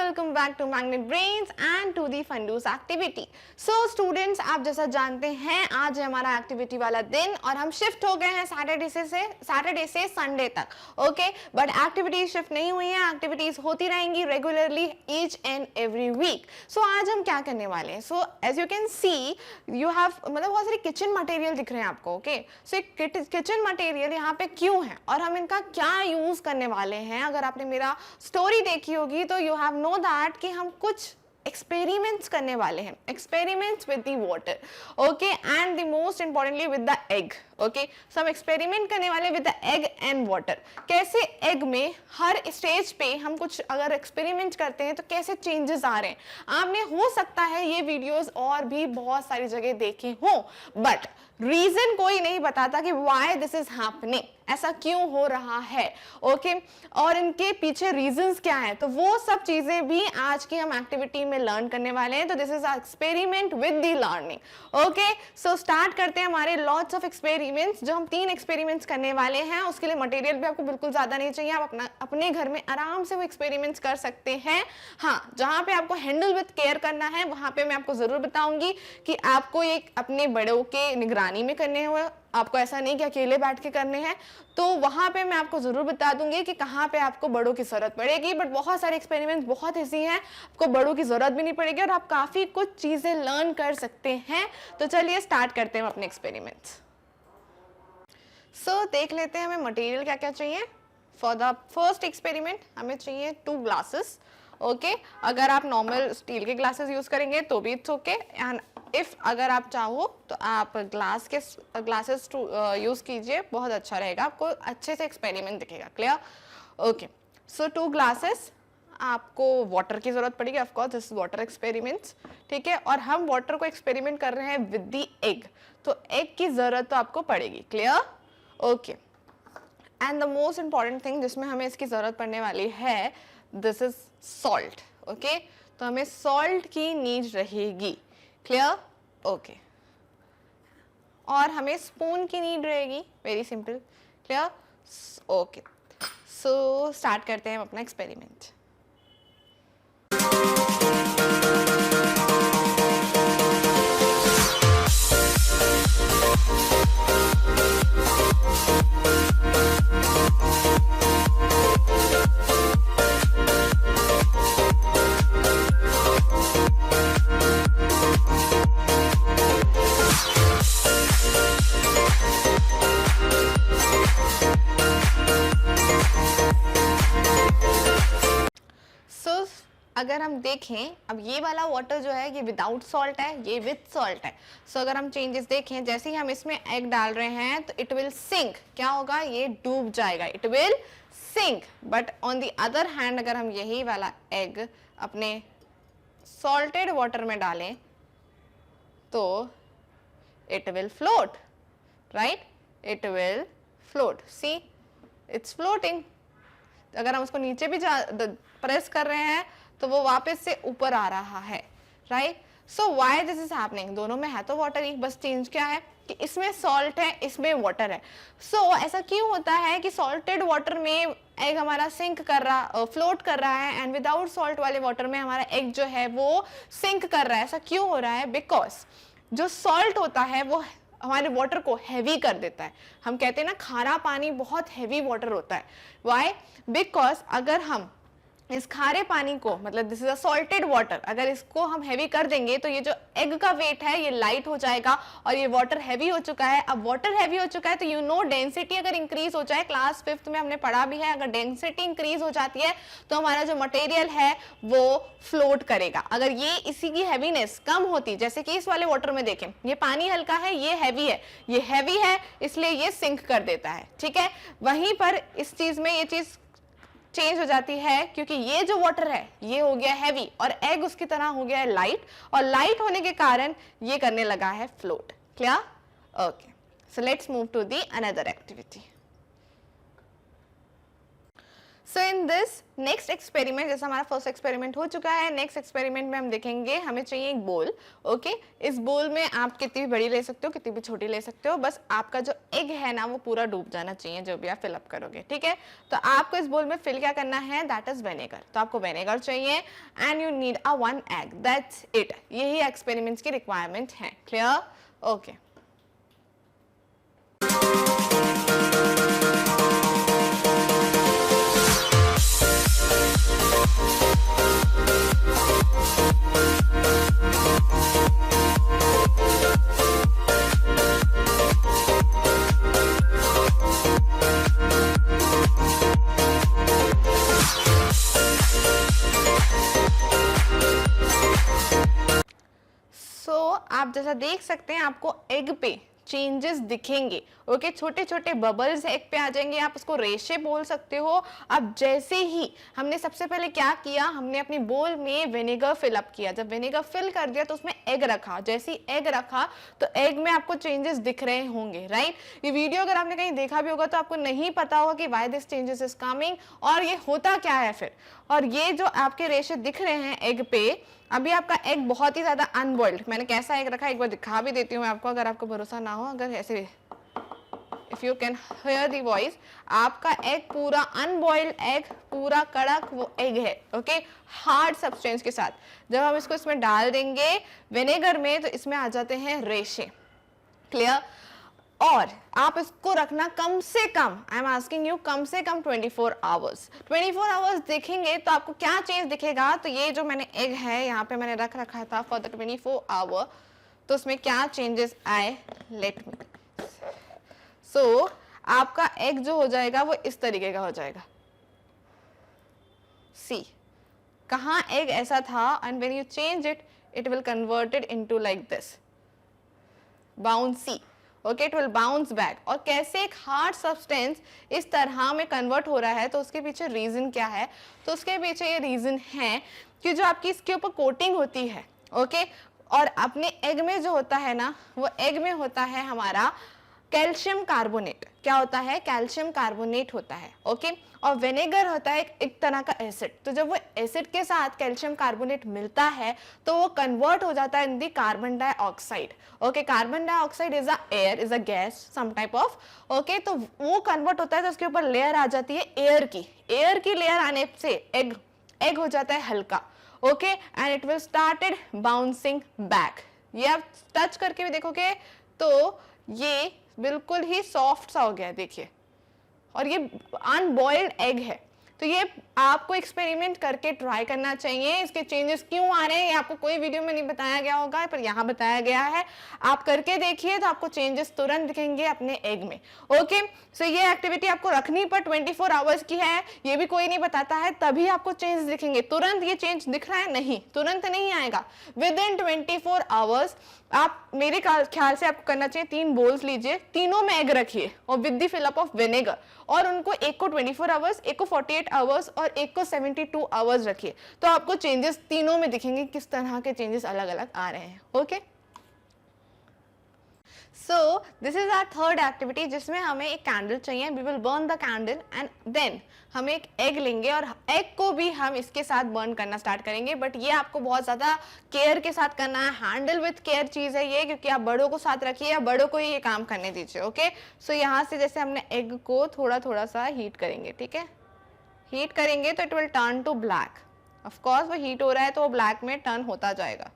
welcome back to Magnet Brains and to the Fundus activity. So students, आप जैसा जानते हैं आज है हमारा एक्टिविटी वाला दिन और हम शिफ्ट हो गए हैं सैटरडे से संडे तक. ओके, बट एक्टिविटीज शिफ्ट नहीं हुई हैं, एक्टिविटीज होती रहेंगी regularly each and every week. So आज हम क्या करने वाले हैं? So as you can see you have मतलब बहुत सारे किचन मटेरियल दिख रहे हैं आपको. ओके, सो किचन मटेरियल यहाँ पे क्यों है और हम इनका क्या यूज करने वाले हैं. अगर आपने मेरा स्टोरी देखी होगी तो यू हैव नो दैट कि हम कुछ एक्सपेरिमेंट्स करने वाले हैं. Experiments with the water, okay, and the most importantly with the egg. Okay, so हम एक्सपेरिमेंट करने वाले with the egg and water. कैसे एग में हर स्टेज पे हम कुछ अगर एक्सपेरिमेंट करते हैं तो कैसे चेंजेस आ रहे हैं. आपने हो सकता है ये वीडियोस और भी बहुत सारी जगह देखे हो, बट रीजन कोई नहीं बताता कि व्हाई दिस इज हैपनिंग, ऐसा क्यों हो रहा है. ओके, और इनके पीछे रीजंस क्या है, तो वो सब चीजें भी आज की हम एक्टिविटी में लर्न करने वाले हैं. तो this is a experiment with the learning. Okay, so start करते हैं हमारे लॉट्स ऑफ एक्सपेरिमेंट्स. जो हम 3 एक्सपेरिमेंट्स करने वाले हैं उसके लिए मटेरियल भी आपको बिल्कुल ज्यादा नहीं चाहिए. आप अपने घर में आराम से वो एक्सपेरिमेंट्स कर सकते हैं. हाँ, जहां पे आपको हैंडल विद केयर करना है वहां पे मैं आपको जरूर बताऊंगी कि आपको ये अपने बड़ों के निगरानी में करने हुए, आपको ऐसा नहीं कि अकेले बैठ के करने हैं. तो वहां पे मैं आपको जरूर बता दूंगी कि कहाँ पे आपको बड़ों की जरूरत पड़ेगी. बट बहुत सारे एक्सपेरिमेंट्स बहुत इजी हैं, आपको बड़ों की जरूरत भी नहीं पड़ेगी और आप काफी कुछ चीजें लर्न कर सकते हैं. तो चलिए स्टार्ट करते हैं अपने एक्सपेरिमेंट्स. सो देख लेते हैं हमें मटेरियल क्या क्या चाहिए. फॉर द फर्स्ट एक्सपेरिमेंट हमें चाहिए 2 ग्लासेस. ओके, अगर आप नॉर्मल स्टील के ग्लासेस यूज करेंगे तो भी इट्स ओके, एंड इफ अगर आप चाहो तो आप ग्लासेस यूज कीजिए, बहुत अच्छा रहेगा, आपको अच्छे से एक्सपेरिमेंट दिखेगा. क्लियर? ओके, सो 2 ग्लासेस. आपको वाटर की जरूरत पड़ेगी, of course this is water experiments. ठीक है, और हम वाटर को एक्सपेरिमेंट कर रहे हैं विद द एग, तो एग की जरूरत तो आपको पड़ेगी. Clear? Okay, and the most important thing जिसमें हमें इसकी जरूरत पड़ने वाली है, दिस इज सॉल्ट. ओके, तो हमें सॉल्ट की नीड रहेगी. क्लियर? ओके, और हमें स्पून की नीड रहेगी. Very simple. Clear? Okay, so start करते हैं हम अपना एक्सपेरिमेंट. अगर हम देखें, अब ये वाला वाटर जो है ये विदाउट सॉल्ट है, ये विद सॉल्ट है. सो अगर हम चेंजेस देखें, जैसे ही हम इसमें एग डाल रहे हैं तो इट विल सिंक. क्या होगा? ये डूब जाएगा, it will sink. But on the other hand अगर हम यही वाला एग अपने सॉल्टेड वाटर में डालें तो it will float. Right? It will float. See, it's floating. अगर हम उसको नीचे भी प्रेस कर रहे हैं तो वो वापस से ऊपर आ रहा है. Right? So why this is happening? दोनों में है तो वाटर ही, बस चेंज क्या है कि इसमें सॉल्ट है, इसमें वाटर है. सो ऐसा क्यों होता है कि सॉल्टेड वाटर में एग हमारा सिंक कर रहा, फ्लोट कर रहा है, एंड विदाउट सॉल्ट वाले वाटर में हमारा एग जो है वो सिंक कर रहा है. ऐसा क्यों हो रहा है? बिकॉज जो सॉल्ट होता है वो हमारे वाटर को हैवी कर देता है. हम कहते हैं ना खारा पानी बहुत हैवी वाटर होता है. व्हाई? बिकॉज अगर हम इस खारे पानी को, मतलब this is a salted water, अगर इसको हम हैवी कर देंगे तो ये जो एग का वेट है ये लाइट हो जाएगा और ये वाटर हैवी हो चुका है. अब वाटर हैवी हो चुका है तो यू नो डेंसिटी अगर इंक्रीज हो जाए, क्लास 5th में हमने पढ़ा भी है, अगर डेंसिटी इंक्रीज हो जाती है तो हमारा जो मटेरियल है वो फ्लोट करेगा. अगर ये इसी की हैवीनेस कम होती, जैसे कि इस वाले वाटर में देखें, ये पानी हल्का है, ये हैवी है, इसलिए ये सिंक कर देता है. ठीक है, वहीं पर इस चीज में ये चीज चेंज हो जाती है क्योंकि ये जो वाटर है ये हो गया हैवी और एग उसकी तरह हो गया है लाइट, और लाइट होने के कारण ये करने लगा है float. Clear? Okay, so let's move to the another activity. So in this next experiment, जैसा हमारा फर्स्ट एक्सपेरिमेंट हो चुका है, नेक्स्ट एक्सपेरिमेंट में हम देखेंगे, हमें चाहिए एक बोल। ओके, इस बोल में आप कितनी भी बड़ी ले सकते हो, कितनी भी छोटी ले सकते हो, बस आपका जो एग है ना वो पूरा डूब जाना चाहिए जो भी आप फिलअप करोगे, ठीक है। तो आपको इस बोल में फिल क्या करना है, दैट इज विनेगर। तो आपको विनेगर चाहिए and you need a 1 egg, that's it. यही एक्सपेरिमेंट्स की रिक्वायरमेंट है। क्लियर? ओके। आप जैसा देख सकते हैं आपको एग पे चेंजेस दिखेंगे। ओके, छोटे छोटे बबल्स एग पे आ जाएंगे, आप उसको रेशे बोल सकते हो। अब जैसे ही हमने सबसे पहले क्या किया, हमने अपनी बोल में विनेगर फिलअप किया। जब विनेगर फिल कर दिया तो उसमें एग रखा। जैसे ही एग रखा तो एग में आपको चेंजेस दिख रहे होंगे, राइट। ये वीडियो अगर आपने कहीं देखा भी होगा तो आपको नहीं पता होगा कि why this changes is coming और ये होता क्या है फिर। और ये जो आपके रेशे दिख रहे हैं एग पे, अभी आपका एग बहुत ही ज्यादा अनबॉइल्ड, मैंने कैसा एग रखा है एक बार दिखा भी देती हूँ मैं आपको, अगर आपको भरोसा ना हो। अगर ऐसे if you can hear the voice, आपका एग पूरा अनबॉइल्ड एग, पूरा कड़क वो एग है। ओके, हार्ड सब्सटेंस के साथ जब हम इसमें डाल देंगे विनेगर में तो इसमें आ जाते हैं रेशे। क्लियर? और आप इसको रखना कम से कम, आई एम आस्किंग यू, कम से कम 24 आवर्स। 24 आवर्स देखेंगे तो आपको क्या चेंज दिखेगा। तो ये जो मैंने एग है यहाँ पे मैंने रख रखा था फॉर द 24 आवर, तो उसमें क्या चेंजेस आए, लेट मी। सो आपका एग जो हो जाएगा वो इस तरीके का हो जाएगा। सी, कहाँ एग ऐसा था and when you change it, it will converted into like this, bouncy. Okay, it will bounce back. और कैसे एक हार्ड सब्सटेंस इस तरह में कन्वर्ट हो रहा है, तो उसके पीछे रीजन क्या है। तो उसके पीछे ये रीजन है कि जो आपकी इसके ऊपर कोटिंग होती है, ओके, और अपने एग में जो होता है ना, वो एग में होता है हमारा कैल्शियम कार्बोनेट। क्या होता है, कैल्शियम कार्बोनेट होता है। ओके, और विनेगर होता है एक तरह का एसिड। तो जब वो एसिड के साथ कैल्शियम कार्बोनेट मिलता है तो वो कन्वर्ट हो जाता है in the carbon dioxide. Okay, carbon dioxide is a air, is a gas some type of. Okay, तो वो कन्वर्ट होता है तो उसके ऊपर लेयर आ जाती है एयर की। एयर की लेयर आने से एग हो जाता है हल्का। Okay, and it will started bouncing back. ये आप टच करके भी देखोगे तो ये बिल्कुल ही सॉफ्ट सा हो गया है, देखिए। और ये अनबॉइल्ड एग है। तो ये आपको एक्सपेरिमेंट करके ट्राई करना चाहिए। इसके चेंजेस क्यों आ रहे हैं ये आपको कोई वीडियो में नहीं बताया गया होगा, पर यहाँ बताया गया है। आप करके देखिए तो आपको चेंजेस तुरंत दिखेंगे अपने एग में। ओके, सो ये एक्टिविटी आपको रखनी पर 24 आवर्स की है, ये भी कोई नहीं बताता है, तभी आपको चेंज दिखेंगे। तुरंत ये चेंज दिख रहा है नहीं, तुरंत नहीं आएगा। विद इन 24 आवर्स आप, मेरे ख्याल से आपको करना चाहिए, 3 बोल्स लीजिए, तीनों में एग रखिए और with the fill up of vinegar, और उनको एक को 24 आवर्स, एक को 48 आवर्स और एक को 72 आवर्स रखिए। तो आपको चेंजेस तीनों में दिखेंगे, किस तरह के चेंजेस अलग अलग आ रहे हैं। Okay, so this is our third activity, जिसमें हमें एक कैंडल चाहिए। We will burn the candle and then हम एक एग लेंगे और एग को भी हम इसके साथ बर्न करना स्टार्ट करेंगे। बट ये आपको बहुत ज़्यादा केयर के साथ करना है, हैंडल विथ केयर चीज़ है ये, क्योंकि आप बड़ों को साथ रखिए या बड़ों को ही ये काम करने दीजिए। ओके, सो यहाँ से जैसे हमने एग को थोड़ा थोड़ा सा हीट करेंगे, ठीक है। हीट करेंगे तो it will turn to black. Of course वो हीट हो रहा है तो वो ब्लैक में टर्न होता जाएगा।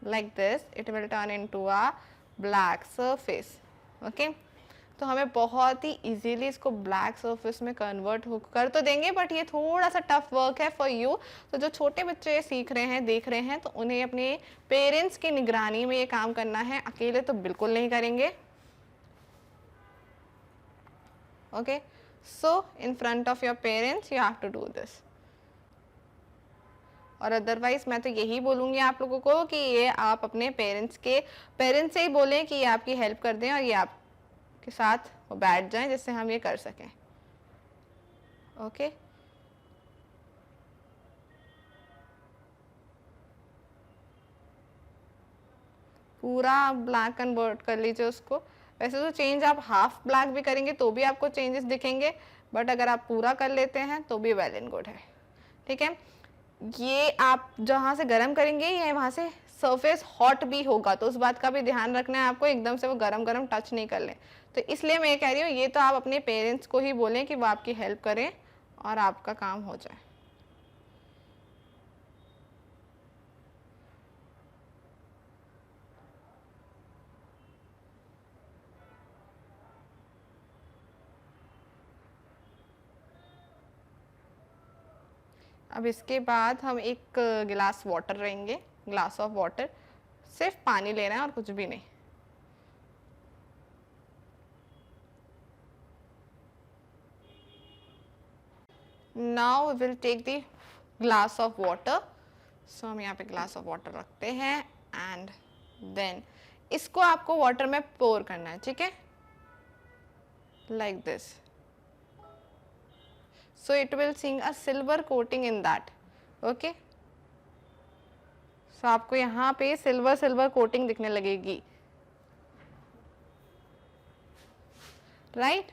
like this it will turn into a black surface. okay, तो हमें बहुत ही इजीली इसको ब्लैक सरफेस में कन्वर्ट कर तो देंगे, बट ये थोड़ा सा टफ वर्क है फॉर यू। तो जो छोटे बच्चे सीख रहे हैं, देख रहे हैं, तो उन्हें अपने पेरेंट्स की निगरानी में ये काम करना है, अकेले तो बिल्कुल नहीं करेंगे। Okay, so in front of your parents you have to do this. और अदरवाइज मैं तो यही बोलूँगी आप लोगों को कि ये आप अपने पेरेंट्स से ही बोलें कि ये आपकी हेल्प कर दें और ये आपके साथ वो बैठ जाएं, जिससे हम ये कर सकें। ओके, पूरा ब्लैक कन्वर्ट कर लीजिए उसको। वैसे तो चेंज आप हाफ ब्लैक भी करेंगे तो भी आपको चेंजेस दिखेंगे, बट अगर आप पूरा कर लेते हैं तो भी वेल एंड गुड है, ठीक है। ये आप जहाँ से गर्म करेंगे ये वहाँ से सरफेस हॉट भी होगा, तो उस बात का भी ध्यान रखना है आपको, एकदम से वो गरम गरम टच नहीं कर लें। तो इसलिए मैं ये कह रही हूँ, ये तो आप अपने पेरेंट्स को ही बोलें कि वो आपकी हेल्प करें और आपका काम हो जाए। अब इसके बाद हम एक गिलास वाटर लेंगे, ग्लास ऑफ वाटर, सिर्फ पानी लेना है और कुछ भी नहीं। Now we will take the glass of water. So हम यहाँ पे ग्लास ऑफ वाटर रखते हैं एंड देन इसको आपको वाटर में पोर करना है, ठीक है, like this. So it will sing a silver coating in that, okay? So आपको यहाँ पे सिल्वर कोटिंग दिखने लगेगी, राइट?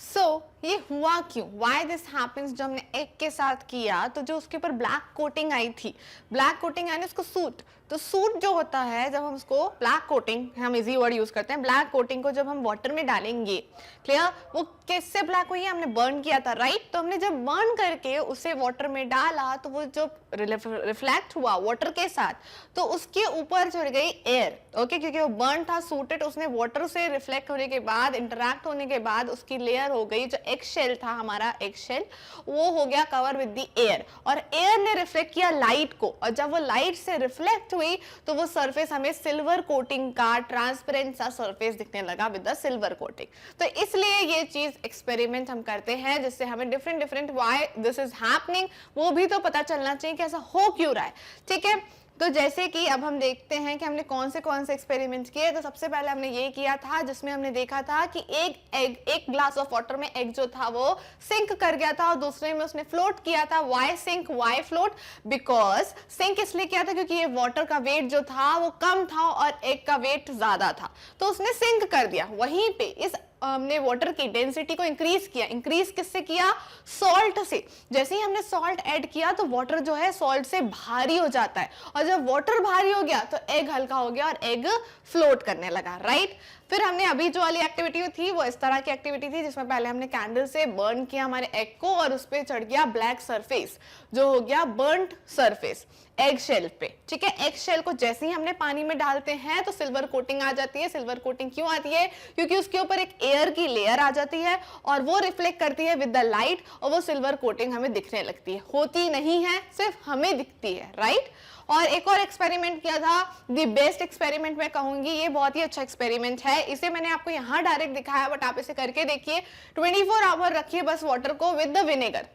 सो ये हुआ क्यों, वाई दिस हैपेंस? जब हमने एग के साथ किया तो जो उसके ऊपर ब्लैक कोटिंग आई थी, ब्लैक कोटिंग यानी उसको सूट, तो सूट जो होता है जब हम उसको ब्लैक कोटिंग, हम इजी वर्ड यूज करते हैं, ब्लैक कोटिंग को जब हम वाटर में डालेंगे, क्लियर, वो किससे ब्लैक हुई है? हमने बर्न किया था, राइट? तो हमने जब बर्न करके उसे वाटर में डाला तो वो जो रिफ्लेक्ट हुआ वाटर के साथ, तो उसके ऊपर चढ़ गई एयर, ओके, क्योंकि वो बर्न था, सूटेड, उसने वाटर से रिफ्लेक्ट होने के बाद, इंटरैक्ट होने के बाद उसकी लेयर हो गई, जो एग शेल था हमारा एग शेल, वो हो गया कवर विद द एयर, और एयर ने रिफ्लेक्ट किया लाइट को, और जब वो लाइट से रिफ्लेक्ट हुई तो वो सरफेस हमें सिल्वर कोटिंग का ट्रांसपेरेंट सा सरफेस दिखने लगा विद द सिल्वर कोटिंग। तो इसलिए ये चीज एक्सपेरिमेंट हम करते हैं जिससे हमें different why this is happening वो भी तो पता चलना चाहिए कि ऐसा हो क्यों रहा है, ठीक है। तो जैसे कि अब हम देखते हैं कि हमने कौन से एक्सपेरिमेंट्स किए। तो सबसे पहले हमने ये किया था जिसमें हमने देखा था कि एक ग्लास ऑफ वाटर में एग जो था वो सिंक कर गया था और दूसरे में उसने फ्लोट किया था। Why sink, why float? Because sink इसलिए किया था क्योंकि ये वाटर का वेट जो था वो कम था और एग का वेट ज्यादा था, तो उसने सिंक कर दिया। वहीं पे इस हमने वाटर की डेंसिटी को इंक्रीज किया। इंक्रीज किससे किया? सॉल्ट से। जैसे ही हमने सॉल्ट ऐड किया तो वाटर जो है सॉल्ट से भारी हो जाता है, और जब वाटर भारी हो गया तो एग हल्का हो गया और एग फ्लोट करने लगा, राइट। फिर हमने अभी जो वाली एक्टिविटी थी वो इस तरह की एक्टिविटी थी जिसमें पहले हमने कैंडल से बर्न किया हमारे एग को और उस पर चढ़ गया ब्लैक सरफेस जो हो गया बर्न्ड सरफेस एग शेल पे, ठीक है। एग शेल को जैसे ही हमने पानी में डालते हैं तो सिल्वर कोटिंग आ जाती है। सिल्वर कोटिंग क्यों आती है? क्योंकि उसके ऊपर एक एयर की लेयर आ जाती है और वो रिफ्लेक्ट करती है विद द लाइट और वो सिल्वर कोटिंग हमें दिखने लगती है। होती नहीं है, सिर्फ हमें दिखती है, राइट। और एक और एक्सपेरिमेंट किया था, द बेस्ट एक्सपेरिमेंट मैं कहूंगी, ये बहुत ही अच्छा एक्सपेरिमेंट है। इसे मैंने आपको यहाँ डायरेक्ट दिखाया बट आप इसे करके देखिए। 24 आवर रखिए बस वाटर को विद द विनेगर,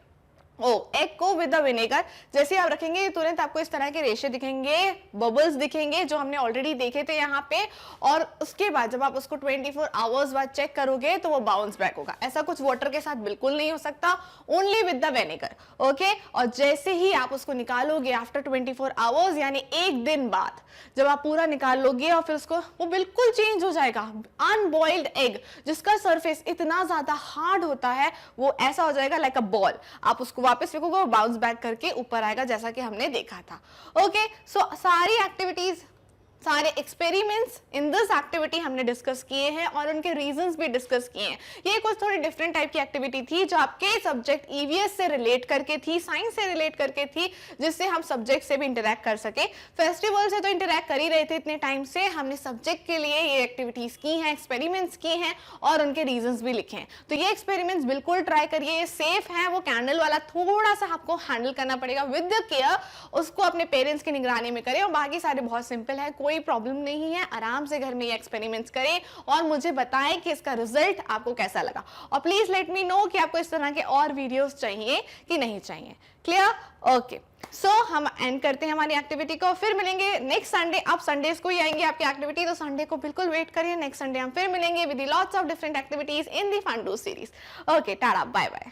एग को विद द विनेगर। जैसे आप रखेंगे तुरंत आपको इस तरह के रेशे दिखेंगे, बबल्स दिखेंगे जो हमने ऑलरेडी देखे थे यहाँ पे, और उसके बाद जब आप उसको 24 आवर्स बाद चेक करोगे तो वो बाउंस बैक होगा। ऐसा कुछ वाटर के साथ बिल्कुल नहीं हो सकता, only with the vinegar, okay. और जैसे ही आप उसको निकालोगे आफ्टर 24 आवर्स यानी एक दिन बाद जब आप पूरा निकाल लोगे और फिर उसको, वो बिल्कुल चेंज हो जाएगा। अनबॉइल्ड एग जिसका सरफेस इतना ज्यादा हार्ड होता है वो ऐसा हो जाएगा लाइक अ बॉल। आप उसको वापस फेंकोगे, बाउंस बैक करके ऊपर आएगा जैसा कि हमने देखा था, ओके। सो सारी एक्टिविटीज, सारे एक्सपेरिमेंट्स इन दिस एक्टिविटी हमने डिस्कस किए हैं और उनके रीजंस भी डिस्कस किए हैं। ये कुछ थोड़ी डिफरेंट टाइप की एक्टिविटी थी जो आपके सब्जेक्ट ईवीएस से रिलेट करके थी, साइंस से रिलेट करके थी, जिससे हम सब्जेक्ट से भी इंटरेक्ट कर सके। फेस्टिवल से तो इंटरेक्ट कर ही रहे थे इतने टाइम से, हमने सब्जेक्ट के लिए ये एक्टिविटीज की हैं, एक्सपेरिमेंट्स किए हैं और उनके रीजंस भी लिखे हैं। तो ये एक्सपेरिमेंट्स बिल्कुल ट्राई करिए, ये सेफ है। वो कैंडल वाला थोड़ा सा आपको हैंडल करना पड़ेगा विद द केयर, उसको अपने पेरेंट्स की निगरानी में करें, और बाकी सारे बहुत सिंपल है, कोई प्रॉब्लम नहीं है। आराम से घर में ये एक्सपेरिमेंट्स करें और मुझे बताएं कि इसका रिजल्ट आपको कैसा लगा, और प्लीज लेट मी नो कि आपको इस तरह के और वीडियोस चाहिए कि नहीं चाहिए। क्लियर? ओके, सो हम एंड करते हैं हमारी एक्टिविटी को, फिर मिलेंगे नेक्स्ट संडे। आप संडेज को ही आएंगे आपकी एक्टिविटी, तो संडे को बिल्कुल वेट करिए। नेक्स्ट संडे हम फिर मिलेंगे with lots of different activities in the fun do series. Okay, tata, bye bye.